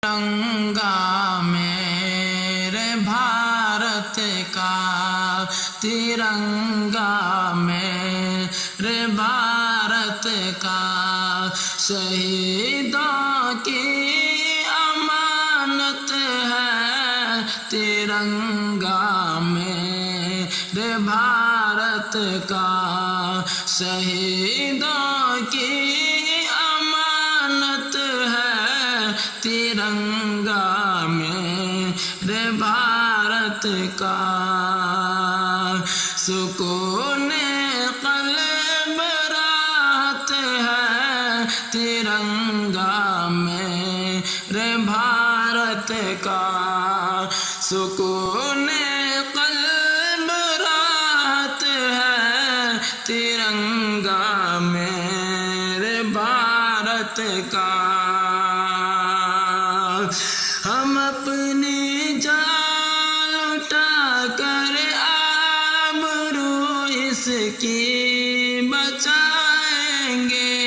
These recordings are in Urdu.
ترنگا میرے بھارت کا، ترنگا میرے بھارت کا، شہیدوں کی امانت ہے ترنگا میرے بھارت کا، شہیدوں کی امانت ہے ترنگا میرے بھارت کا، سکون قلب راحت ہے ترنگا میرے بھارت کا، سکون قلب راحت ہے ترنگا میرے بھارت کا، ہم اپنی جان لٹا کر آبرو اس کی بچائیں گے،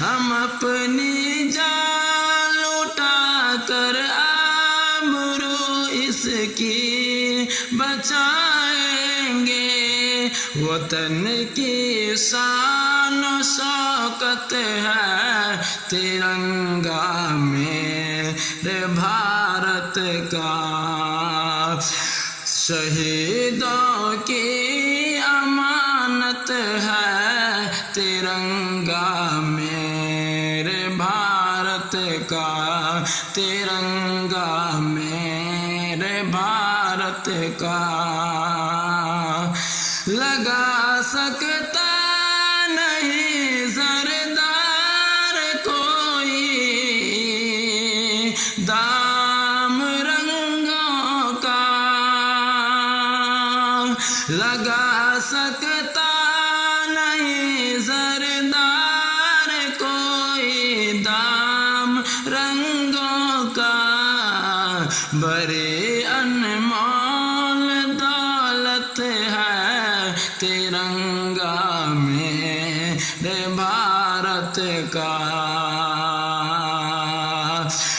ہم اپنی جان لٹا کر آبرو اس کی بچائیں گے، وطن کی شان و شوکت ہے ترنگا میرے بھارت کا، شہیدوں کی امانت ہے ترنگا میرے بھارت کا، ترنگا میرے بھارت کا، لگا سکتا نہیں زردار کوئی دام رنگوں کا، لگا سکتا نہیں زردار کوئی دام رنگوں کا، بڑی انمول دولت ہے ترنگا میرے بھارت کا،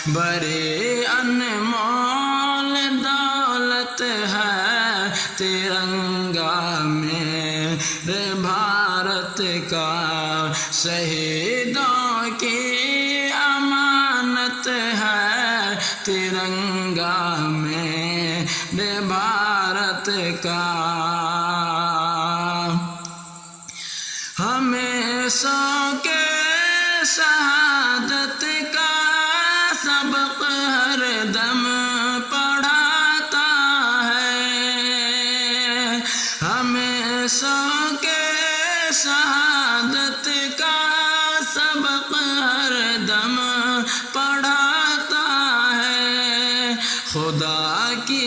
بڑی انمول دولت ہے ترنگا میرے بھارت کا، شہیدوں کی امانت ہے ترنگا میرے بھارت کا، ہمیشہ کے شہادت کا سبق ہر دم پڑھاتا ہے، ہمیشہ کے شہادت کا سبق ہر دم پڑھاتا ہے، خدا کی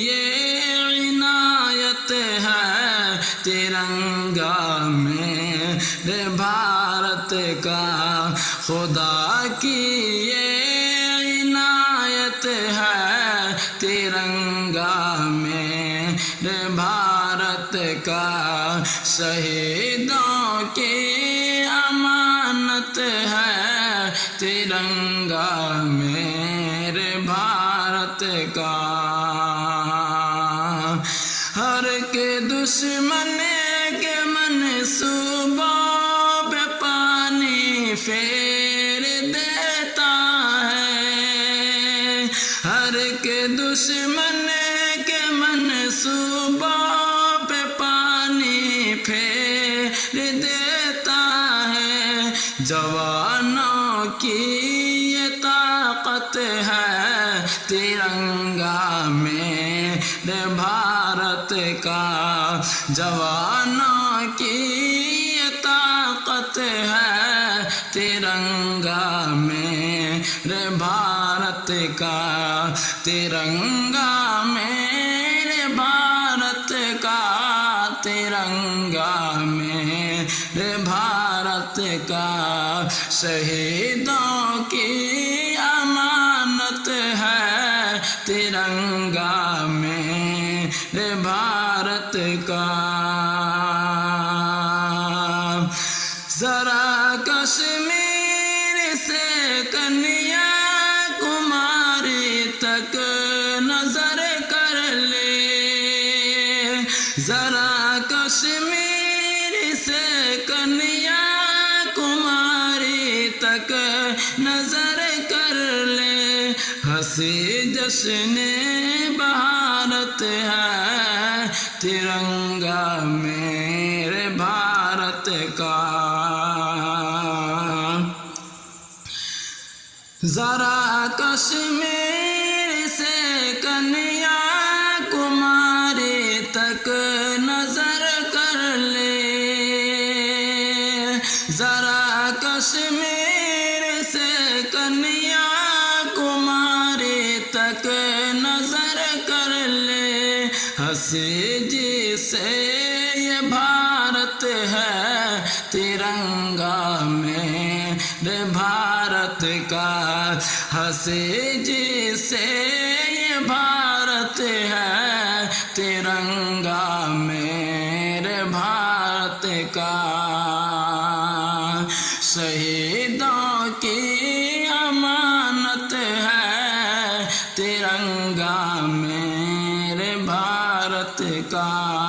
یہ عنایت ہے ترنگا میرے بھارت کا، خدا کی یہ عنایت ہے ترنگا میرے بھارت کا، شہیدوں کی امانت ہے ترنگا میرے بھارت کا، ہر کے دشمن کے منصوبوں پہ پانی پھیر دیتا ہے، ہر کے دشمن کے منصوبوں پہ پانی پھیر دیتا ہے، جوانوں کی یہ طاقت ہے ترنگا میرے بھارت کا، جوانوں کی یہ طاقت ہے ترنگا میرے بھارت کا، ترنگا میرے بھارت کا، ترنگا میرے بھارت کا، شہیدوں کی امانت ہے ترنگا میرے بھارت کا، ذرا کشمیر سے کنیا کر لے، ہنسی جشن بھارت ہے ترنگا میرے بھارت کا۔ ذرا کشمیر سے کنیا کماری تک نظر کر لے، ذرا کشمیر سے کنیا کماری تک نظر کر لے، ہنسی جسے یہ بھارت ہے ترنگا میرے بھارت کا، ہنسی جسے یہ بھارت ہے ترنگا میرے بھارت کا۔ شہیدوں کی امانت ہے ترنگا میرے بھارت کا۔